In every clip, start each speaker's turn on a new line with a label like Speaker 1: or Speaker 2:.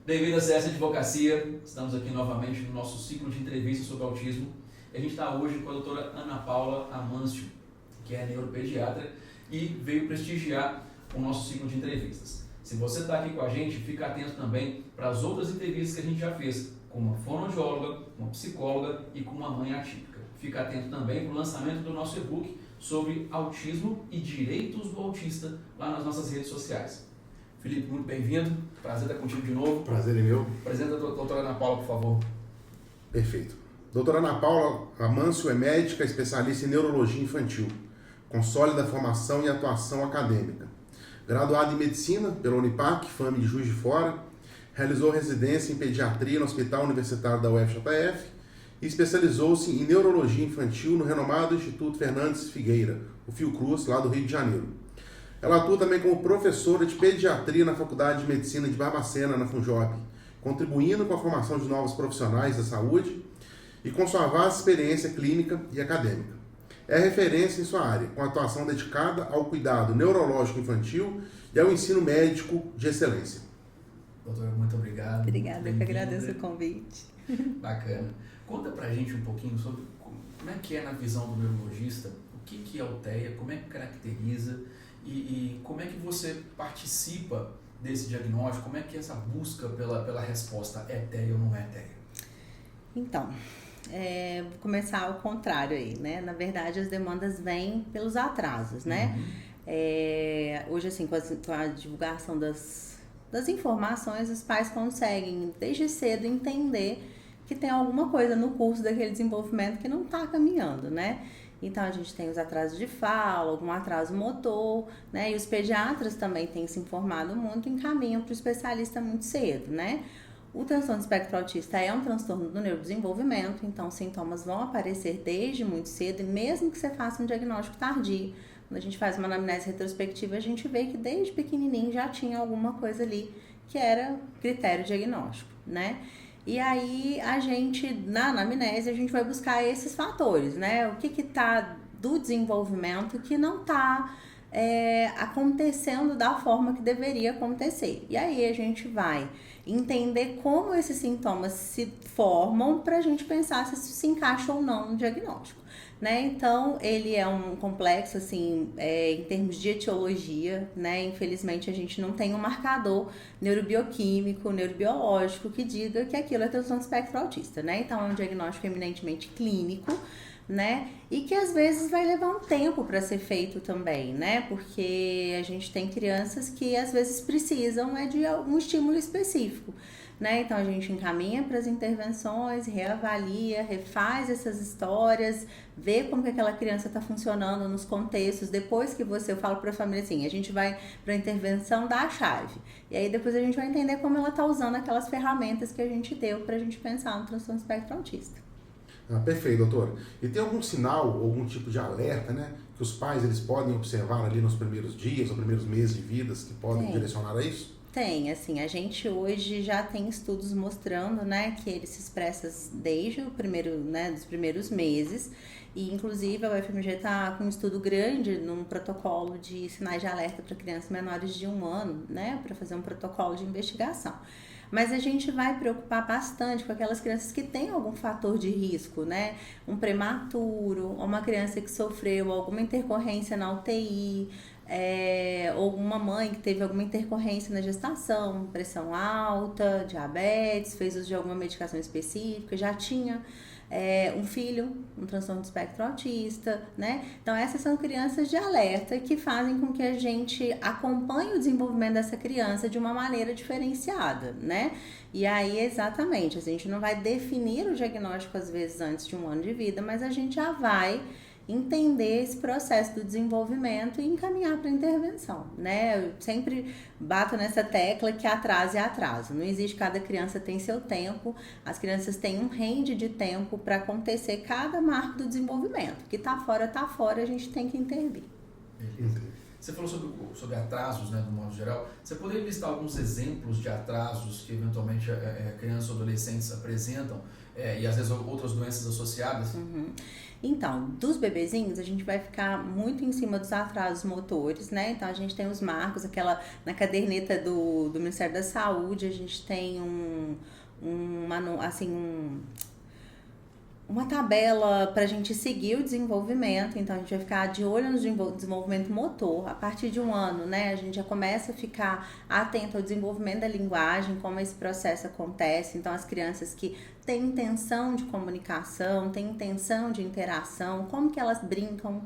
Speaker 1: Bem-vindo a CS Advocacia. Estamos aqui novamente no nosso ciclo de entrevistas sobre autismo. E a gente está hoje com a doutora Ana Paula Amâncio, que é neuropediatra e veio prestigiar o nosso ciclo de entrevistas. Se você está aqui com a gente, fica atento também para as outras entrevistas que a gente já fez, com uma fonoaudióloga, uma psicóloga e com uma mãe atípica. Fica atento também para o lançamento do nosso e-book sobre autismo e direitos do autista lá nas nossas redes sociais. Felipe, muito bem-vindo. Prazer estar contigo de novo.
Speaker 2: Prazer é meu.
Speaker 1: Apresenta a doutora Ana Paula, por favor.
Speaker 2: Perfeito. Doutora Ana Paula Amâncio é médica especialista em neurologia infantil, com sólida formação e atuação acadêmica. Graduada em medicina pela Unipac, FAME de Juiz de Fora, realizou residência em pediatria no Hospital Universitário da UFJF e especializou-se em neurologia infantil no renomado Instituto Fernandes Figueira, o Fiocruz, lá do Rio de Janeiro. Ela atua também como professora de pediatria na Faculdade de Medicina de Barbacena, na FUNJOB, contribuindo com a formação de novos profissionais da saúde e com sua vasta experiência clínica e acadêmica. É referência em sua área, com atuação dedicada ao cuidado neurológico infantil e ao ensino médico de excelência.
Speaker 1: Doutora, muito obrigado.
Speaker 3: Obrigada, eu que agradeço o convite.
Speaker 1: Bacana. Conta pra gente um pouquinho sobre como é que é na visão do neurologista, o que é a UTEA, como é que caracteriza e como é que você participa desse diagnóstico, como é que é essa busca pela resposta é TEA ou não é TEA?
Speaker 3: Então, vou começar ao contrário aí, né? Na verdade, as demandas vêm pelos atrasos, né? Hoje, assim, com a divulgação das informações, os pais conseguem, desde cedo, entender que tem alguma coisa no curso daquele desenvolvimento que não está caminhando, né? Então, a gente tem os atrasos de fala, algum atraso motor, né? E os pediatras também têm se informado muito e encaminham para o especialista muito cedo, né? O transtorno de espectro autista é um transtorno do neurodesenvolvimento, então os sintomas vão aparecer desde muito cedo, e mesmo que você faça um diagnóstico tardio. Quando a gente faz uma anamnese retrospectiva, a gente vê que desde pequenininho já tinha alguma coisa ali que era critério diagnóstico, né? E aí, a gente, na anamnese, a gente vai buscar esses fatores, né? O que tá do desenvolvimento que não tá acontecendo da forma que deveria acontecer. E aí, a gente vai entender como esses sintomas se formam para a gente pensar se isso se encaixa ou não no diagnóstico, né? Então, ele é um complexo, assim, em termos de etiologia, né? Infelizmente, a gente não tem um marcador neurobioquímico, neurobiológico que diga que aquilo é transtorno do espectro autista, né? Então, é um diagnóstico eminentemente clínico, né? E que às vezes vai levar um tempo para ser feito também, né? Porque a gente tem crianças que às vezes precisam de algum estímulo específico, né? Então a gente encaminha para as intervenções, reavalia, refaz essas histórias, vê como que aquela criança está funcionando nos contextos. Depois que eu falo para a família assim, a gente vai para a intervenção da chave. E aí depois a gente vai entender como ela está usando aquelas ferramentas que a gente deu para a gente pensar no transtorno do espectro autista.
Speaker 2: Perfeito, doutora. E tem algum sinal, algum tipo de alerta, né, que os pais eles podem observar ali nos primeiros dias ou primeiros meses de vidas que podem direcionar a isso?
Speaker 3: Tem, assim, a gente hoje já tem estudos mostrando, né, que ele se expressa desde o primeiro, né, dos primeiros meses, e inclusive a UFMG está com um estudo grande num protocolo de sinais de alerta para crianças menores de 1 ano, né, para fazer um protocolo de investigação. Mas a gente vai preocupar bastante com aquelas crianças que têm algum fator de risco, né? Um prematuro, ou uma criança que sofreu alguma intercorrência na UTI, ou uma mãe que teve alguma intercorrência na gestação, pressão alta, diabetes, fez uso de alguma medicação específica, já tinha um filho, um transtorno de espectro autista, né? Então essas são crianças de alerta que fazem com que a gente acompanhe o desenvolvimento dessa criança de uma maneira diferenciada, né? E aí, exatamente, a gente não vai definir o diagnóstico às vezes antes de 1 ano de vida, mas a gente já vai entender esse processo do desenvolvimento e encaminhar para a intervenção, né? Eu sempre bato nessa tecla que atraso é atraso. Não existe, cada criança tem seu tempo, as crianças têm um range de tempo para acontecer cada marco do desenvolvimento. Que tá fora, a gente tem que intervir.
Speaker 1: Beleza. Você falou sobre atrasos, né, do modo geral. Você poderia listar alguns exemplos de atrasos que eventualmente crianças ou adolescentes apresentam e às vezes outras doenças associadas?
Speaker 3: Uhum. Então, dos bebezinhos, a gente vai ficar muito em cima dos atrasos motores, né? Então, a gente tem os marcos, na caderneta do Ministério da Saúde, a gente tem uma tabela para a gente seguir o desenvolvimento. Então, a gente vai ficar de olho no desenvolvimento motor. A partir de 1 ano, né, a gente já começa a ficar atento ao desenvolvimento da linguagem, como esse processo acontece. Então, as crianças que têm intenção de comunicação, têm intenção de interação, como que elas brincam,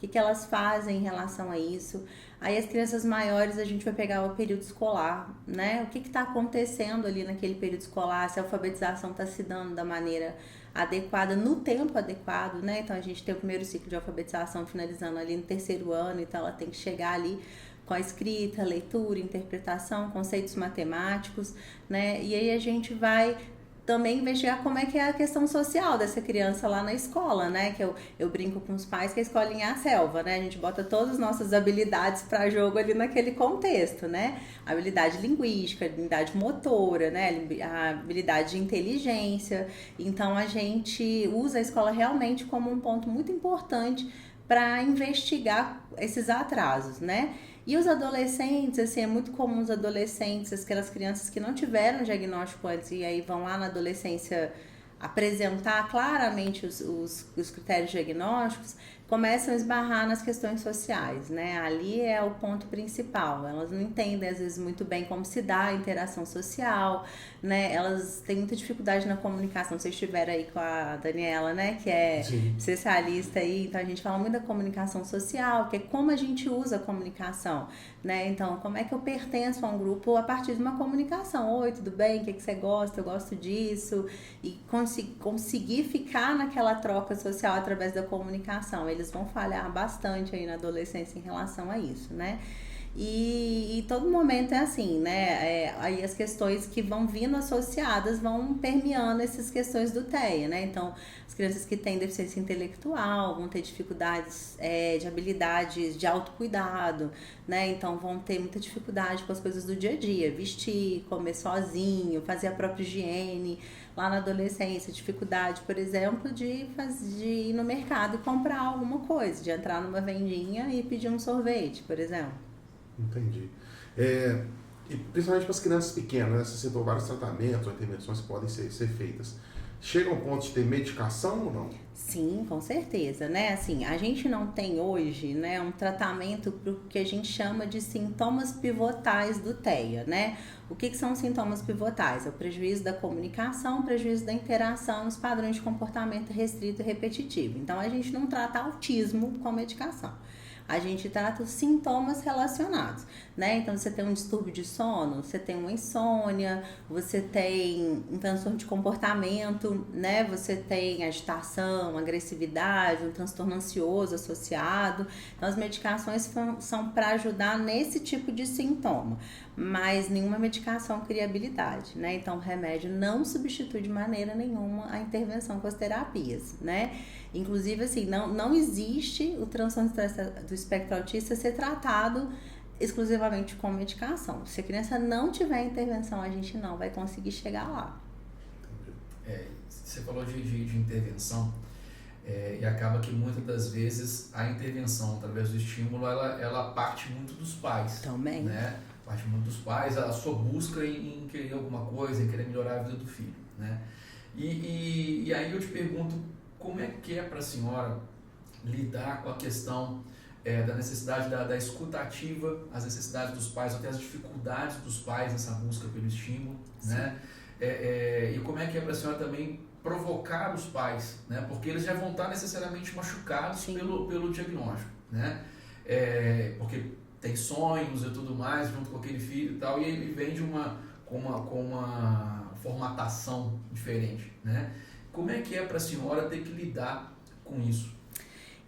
Speaker 3: o que elas fazem em relação a isso. Aí as crianças maiores a gente vai pegar o período escolar, né? O que está acontecendo ali naquele período escolar, se a alfabetização está se dando da maneira adequada, no tempo adequado, né? Então a gente tem o primeiro ciclo de alfabetização finalizando ali no 3º ano, então ela tem que chegar ali com a escrita, leitura, interpretação, conceitos matemáticos, né? E aí a gente vai também investigar como é que é a questão social dessa criança lá na escola, né? Que eu brinco com os pais que a escolinha é a selva, né? A gente bota todas as nossas habilidades para jogo ali naquele contexto, né? A habilidade linguística, a habilidade motora, né? A habilidade de inteligência. Então, a gente usa a escola realmente como um ponto muito importante para investigar esses atrasos, né? E os adolescentes, assim, é muito comum os adolescentes, aquelas crianças que não tiveram diagnóstico antes e aí vão lá na adolescência apresentar claramente os critérios diagnósticos, começam a esbarrar nas questões sociais, né? Ali é o ponto principal. Elas não entendem, às vezes, muito bem como se dá a interação social, né? Elas têm muita dificuldade na comunicação. Vocês estiveram aí com a Daniela, né? Que é
Speaker 2: Sim.
Speaker 3: especialista aí. Então, a gente fala muito da comunicação social, que é como a gente usa a comunicação, né? Então, como é que eu pertenço a um grupo a partir de uma comunicação? Oi, tudo bem? O que você gosta? Eu gosto disso. E conseguir ficar naquela troca social através da comunicação. Eles vão falhar bastante aí na adolescência em relação a isso, né? E todo momento é assim, né? Aí as questões que vão vindo associadas vão permeando essas questões do TEA, né? Então, as crianças que têm deficiência intelectual vão ter dificuldades de habilidades de autocuidado, né? Então, vão ter muita dificuldade com as coisas do dia a dia, vestir, comer sozinho, fazer a própria higiene. Lá na adolescência, dificuldade, por exemplo, de ir no mercado e comprar alguma coisa, de entrar numa vendinha e pedir um sorvete, por exemplo.
Speaker 2: Entendi. E principalmente para as crianças pequenas, né? Você citou vários tratamentos ou intervenções que podem ser feitas. Chega ao ponto de ter medicação ou não?
Speaker 3: Sim, com certeza, né? Assim, a gente não tem hoje, né, um tratamento para o que a gente chama de sintomas pivotais do TEA, né? O que são sintomas pivotais? É o prejuízo da comunicação, o prejuízo da interação nos padrões de comportamento restrito e repetitivo. Então, a gente não trata autismo com medicação. A gente trata os sintomas relacionados, né? Então, você tem um distúrbio de sono, você tem uma insônia, você tem um transtorno de comportamento, né? Você tem agitação, agressividade, um transtorno ansioso associado. Então, as medicações são para ajudar nesse tipo de sintoma, mas nenhuma medicação cria habilidade, né? Então, o remédio não substitui de maneira nenhuma a intervenção com as terapias, né? Inclusive, assim, não existe o transtorno do espectro autista ser tratado exclusivamente com medicação. Se a criança não tiver intervenção, a gente não vai conseguir chegar lá.
Speaker 1: Você falou de intervenção e acaba que muitas das vezes a intervenção através do estímulo, ela parte muito dos pais.
Speaker 3: Também.
Speaker 1: Né? Parte muito dos pais, a sua busca em querer alguma coisa, em querer melhorar a vida do filho. Né? E aí eu te pergunto, como é que é para a senhora lidar com a questão da necessidade da escuta ativa, as necessidades dos pais, até as dificuldades dos pais nessa busca pelo estímulo, né? E como é que é para a senhora também provocar os pais, né? Porque eles já vão estar necessariamente machucados pelo diagnóstico, né? Porque tem sonhos e tudo mais junto com aquele filho e tal, e ele vem com uma formatação diferente, né? Como é que é para a senhora ter que lidar com isso?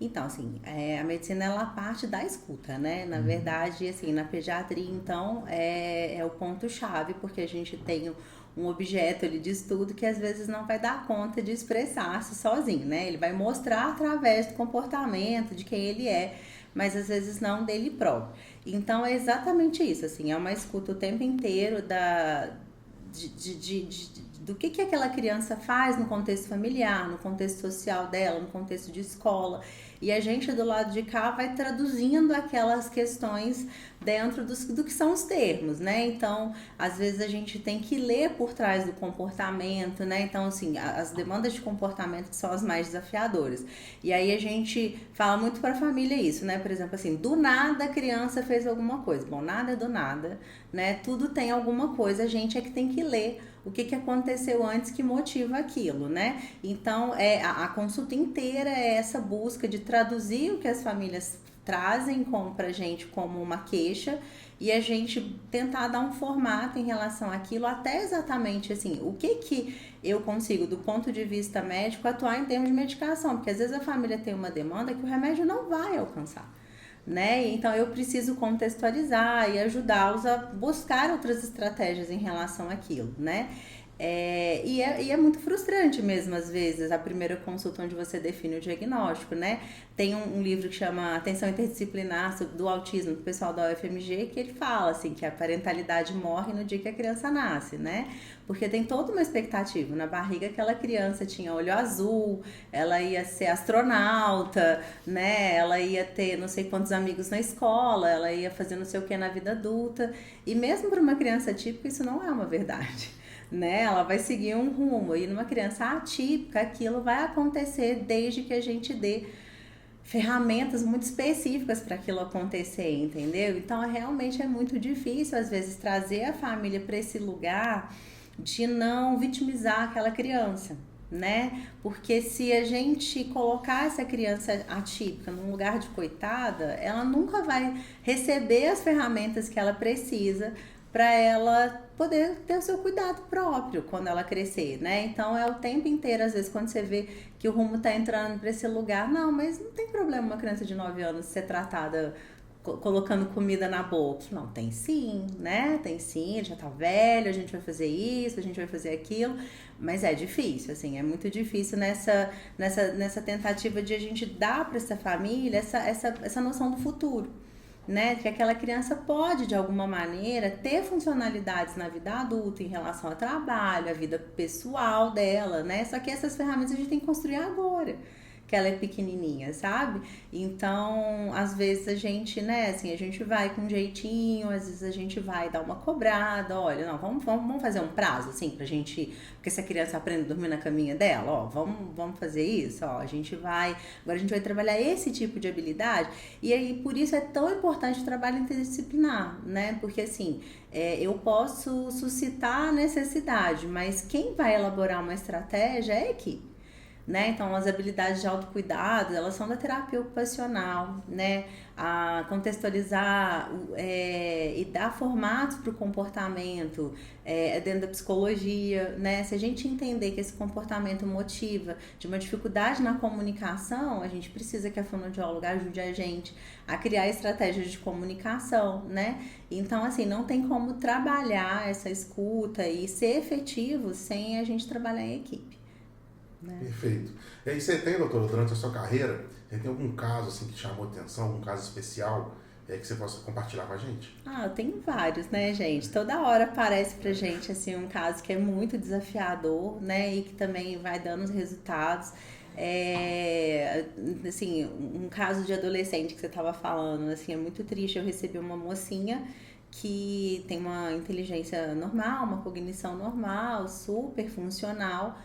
Speaker 3: Então, assim, a medicina, ela parte da escuta, né? Na verdade, assim, na pediatria, então, é o ponto-chave, porque a gente tem um objeto ali de estudo que às vezes não vai dar conta de expressar-se sozinho, né? Ele vai mostrar através do comportamento, de quem ele é, mas às vezes não dele próprio. Então é exatamente isso, assim, é uma escuta o tempo inteiro do que aquela criança faz no contexto familiar, no contexto social dela, no contexto de escola. E a gente do lado de cá vai traduzindo aquelas questões dentro do que são os termos, né? Então, às vezes a gente tem que ler por trás do comportamento, né? Então, assim, as demandas de comportamento que são as mais desafiadoras. E aí a gente fala muito para a família isso, né? Por exemplo, assim, do nada a criança fez alguma coisa. Bom, nada é do nada, né? Tudo tem alguma coisa, a gente é que tem que ler o que aconteceu antes que motiva aquilo, né? Então, a consulta inteira é essa busca de traduzir o que as famílias trazem pra gente como uma queixa e a gente tentar dar um formato em relação àquilo, até exatamente assim, o que eu consigo, do ponto de vista médico, atuar em termos de medicação, porque às vezes a família tem uma demanda que o remédio não vai alcançar, né? Então eu preciso contextualizar e ajudá-los a buscar outras estratégias em relação àquilo, né? E é muito frustrante mesmo, às vezes, a primeira consulta onde você define o diagnóstico, né? Tem um livro que chama Atenção Interdisciplinar do Autismo, do pessoal da UFMG, que ele fala, assim, que a parentalidade morre no dia que a criança nasce, né? Porque tem toda uma expectativa. Na barriga, aquela criança tinha olho azul, ela ia ser astronauta, né? Ela ia ter não sei quantos amigos na escola, ela ia fazer não sei o que na vida adulta. E mesmo para uma criança típica, isso não é uma verdade, né? Ela vai seguir um rumo, e numa criança atípica aquilo vai acontecer desde que a gente dê ferramentas muito específicas para aquilo acontecer, entendeu? Então realmente é muito difícil às vezes trazer a família para esse lugar de não vitimizar aquela criança, né? Porque se a gente colocar essa criança atípica num lugar de coitada, ela nunca vai receber as ferramentas que ela precisa para ela poder ter o seu cuidado próprio quando ela crescer, né? Então é o tempo inteiro, às vezes, quando você vê que o rumo tá entrando para esse lugar, não, mas não tem problema uma criança de 9 anos ser tratada colocando comida na boca. Não, tem sim, né? Tem sim, ele já tá velho, a gente vai fazer isso, a gente vai fazer aquilo, mas é difícil, assim, é muito difícil nessa tentativa de a gente dar para essa família essa noção do futuro, né? Que aquela criança pode, de alguma maneira, ter funcionalidades na vida adulta em relação ao trabalho, a vida pessoal dela, né? Só que essas ferramentas a gente tem que construir agora, que ela é pequenininha, sabe? Então, às vezes a gente, né, assim, a gente vai com um jeitinho, às vezes a gente vai dar uma cobrada, olha, não, vamos fazer um prazo, assim, pra gente, porque se a criança aprende a dormir na caminha dela, ó, vamos fazer isso, ó, agora a gente vai trabalhar esse tipo de habilidade, e aí, por isso é tão importante o trabalho interdisciplinar, né, porque assim, eu posso suscitar a necessidade, mas quem vai elaborar uma estratégia é a equipe, né? Então, as habilidades de autocuidado, elas são da terapia ocupacional, né? A contextualizar e dar formatos para o comportamento dentro da psicologia, né? Se a gente entender que esse comportamento motiva de uma dificuldade na comunicação, a gente precisa que a fonoaudióloga ajude a gente a criar estratégias de comunicação, né? Então, assim, não tem como trabalhar essa escuta e ser efetivo sem a gente trabalhar em equipe. Né?
Speaker 2: Perfeito. E aí você tem, doutora, durante a sua carreira, tem algum caso assim que chamou atenção, algum caso especial que você possa compartilhar com a gente?
Speaker 3: Eu tenho vários, né, gente? Toda hora aparece pra gente assim um caso que é muito desafiador, né, e que também vai dando os resultados. Assim, um caso de adolescente que você estava falando, assim, é muito triste. Eu recebi uma mocinha que tem uma inteligência normal, uma cognição normal, super funcional,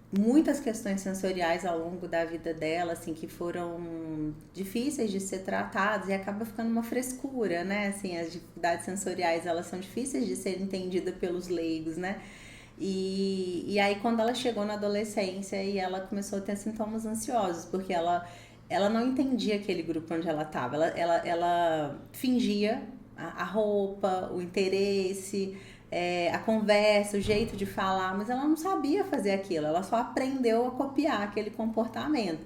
Speaker 3: muitas questões sensoriais ao longo da vida dela, assim, que foram difíceis de ser tratadas, e acaba ficando uma frescura, né? Assim, as dificuldades sensoriais, elas são difíceis de ser entendidas pelos leigos, né? E aí, quando ela chegou na adolescência e ela começou a ter sintomas ansiosos, porque ela não entendia aquele grupo onde ela estava, ela fingia a roupa, o interesse, a conversa, o jeito de falar, mas ela não sabia fazer aquilo, ela só aprendeu a copiar aquele comportamento.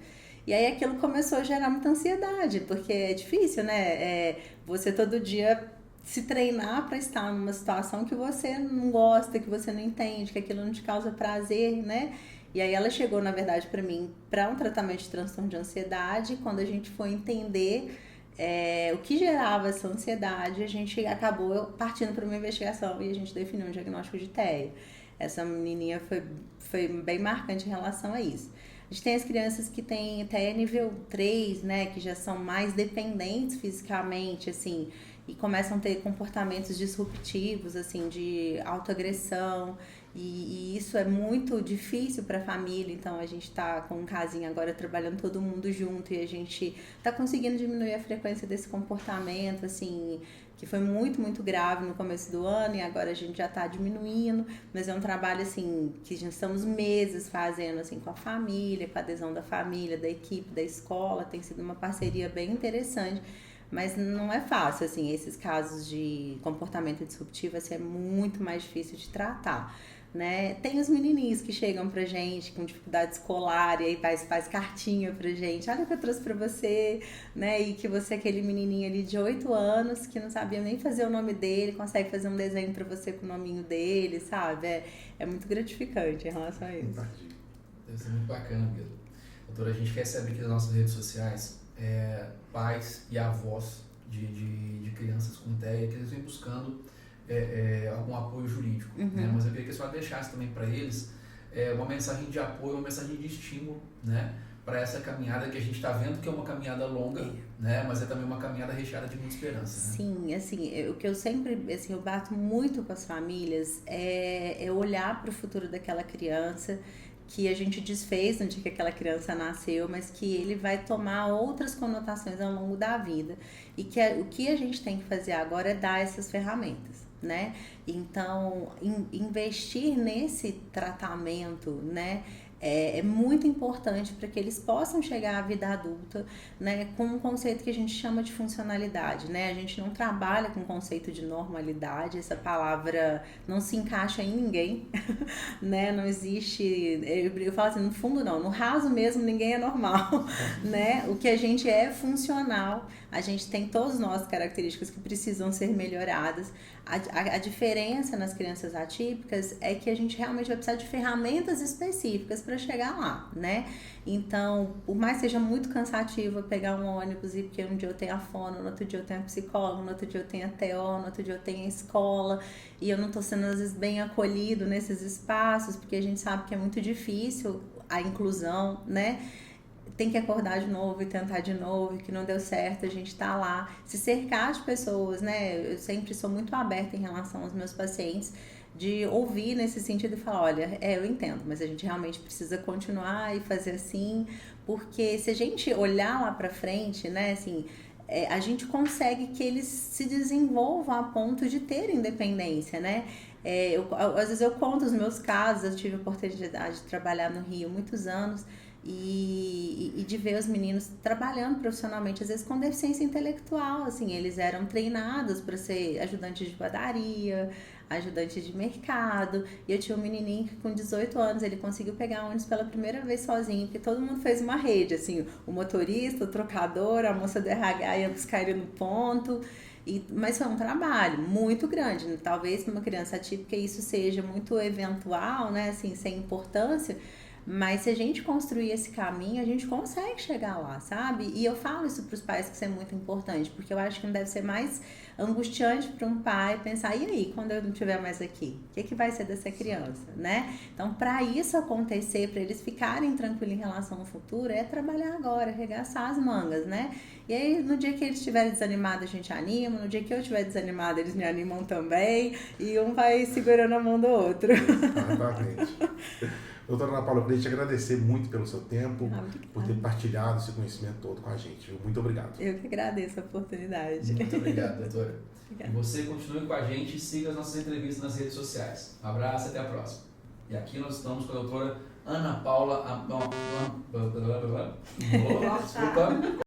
Speaker 3: E aí aquilo começou a gerar muita ansiedade, porque é difícil, né? Você todo dia se treinar para estar numa situação que você não gosta, que você não entende, que aquilo não te causa prazer, né? E aí ela chegou, na verdade, para mim, para um tratamento de transtorno de ansiedade. Quando a gente foi entender, o que gerava essa ansiedade, a gente acabou partindo para uma investigação e a gente definiu um diagnóstico de TEA. Essa menininha foi bem marcante em relação a isso. A gente tem as crianças que têm TEA nível 3, né, que já são mais dependentes fisicamente, assim, e começam a ter comportamentos disruptivos, assim, de autoagressão, e isso é muito difícil para a família. Então a gente está com um casinho agora trabalhando todo mundo junto e a gente está conseguindo diminuir a frequência desse comportamento, assim, que foi muito, muito grave no começo do ano e agora a gente já está diminuindo, mas é um trabalho, assim, que já estamos meses fazendo, assim, com a família, com a adesão da família, da equipe, da escola, tem sido uma parceria bem interessante. Mas não é fácil, assim, esses casos de comportamento disruptivo, assim, é muito mais difícil de tratar, né? Tem os menininhos que chegam pra gente com dificuldade escolar e aí faz cartinha pra gente, olha o que eu trouxe pra você, né? E que você, aquele menininho ali de 8 anos que não sabia nem fazer o nome dele, consegue fazer um desenho pra você com o nominho dele, sabe? É muito gratificante em relação a isso.
Speaker 1: Deve ser muito bacana mesmo. Doutora, a gente recebe aqui nas nossas redes sociais pais e avós de crianças com TEA que eles vêm buscando algum apoio jurídico, né? Mas eu queria que a senhora deixasse também para eles uma mensagem de apoio, uma mensagem de estímulo, né? Para essa caminhada que a gente está vendo que é uma caminhada longa, né? Mas é também uma caminhada recheada de muita esperança, né?
Speaker 3: Sim, assim, o que eu sempre, assim, eu bato muito com as famílias é olhar para o futuro daquela criança que a gente desfez no dia que aquela criança nasceu, mas que ele vai tomar outras conotações ao longo da vida. E que o que a gente tem que fazer agora é dar essas ferramentas, né? Então, investir nesse tratamento, né? É muito importante para que eles possam chegar à vida adulta, né, com um conceito que a gente chama de funcionalidade, né? A gente não trabalha com o conceito de normalidade, essa palavra não se encaixa em ninguém, né? Não existe, eu falo assim, no fundo não, no raso mesmo ninguém é normal, né? O que a gente é funcional, a gente tem todos nós características que precisam ser melhoradas. A diferença nas crianças atípicas é que a gente realmente vai precisar de ferramentas específicas para chegar lá, né? Então, por mais que seja muito cansativo pegar um ônibus e porque um dia eu tenho a fono, no outro dia eu tenho a psicóloga, no outro dia eu tenho a TO, no outro dia eu tenho a escola e eu não estou sendo às vezes bem acolhido nesses espaços, porque a gente sabe que é muito difícil a inclusão, né? Tem que acordar de novo e tentar de novo, que não deu certo, a gente tá lá, se cercar de pessoas, né? Eu sempre sou muito aberta em relação aos meus pacientes, de ouvir nesse sentido e falar, olha, eu entendo, mas a gente realmente precisa continuar e fazer assim, porque se a gente olhar lá pra frente, né, assim, a gente consegue que eles se desenvolvam a ponto de ter independência, né? Às vezes eu conto os meus casos, eu tive a oportunidade de trabalhar no Rio muitos anos, e de ver os meninos trabalhando profissionalmente, às vezes com deficiência intelectual, assim, eles eram treinados para ser ajudantes de padaria, ajudante de mercado, e eu tinha um menininho que com 18 anos ele conseguiu pegar ônibus pela primeira vez sozinho, porque todo mundo fez uma rede, assim, o motorista, o trocador, a moça do RH ia buscar ele no ponto, mas foi um trabalho muito grande, né? Talvez para uma criança atípica isso seja muito eventual, né, assim, sem importância. Mas se a gente construir esse caminho, a gente consegue chegar lá, sabe? E eu falo isso para os pais que isso é muito importante, porque eu acho que não deve ser mais angustiante para um pai pensar, e aí, quando eu não estiver mais aqui? O que vai ser dessa criança, né? Então, para isso acontecer, para eles ficarem tranquilos em relação ao futuro, é trabalhar agora, arregaçar as mangas, né? E aí, no dia que eles estiverem desanimados, a gente anima, no dia que eu estiver desanimada, eles me animam também, e um vai segurando a mão do outro.
Speaker 2: Exatamente. Doutora Ana Paula, eu queria te agradecer muito pelo seu tempo, por ter partilhado esse conhecimento todo com a gente. Muito obrigado.
Speaker 3: Eu que agradeço a oportunidade.
Speaker 1: Muito obrigado, doutora. E você continue com a gente e siga as nossas entrevistas nas redes sociais. Um abraço e até a próxima. E aqui nós estamos com a doutora Ana Paula... Desculpa.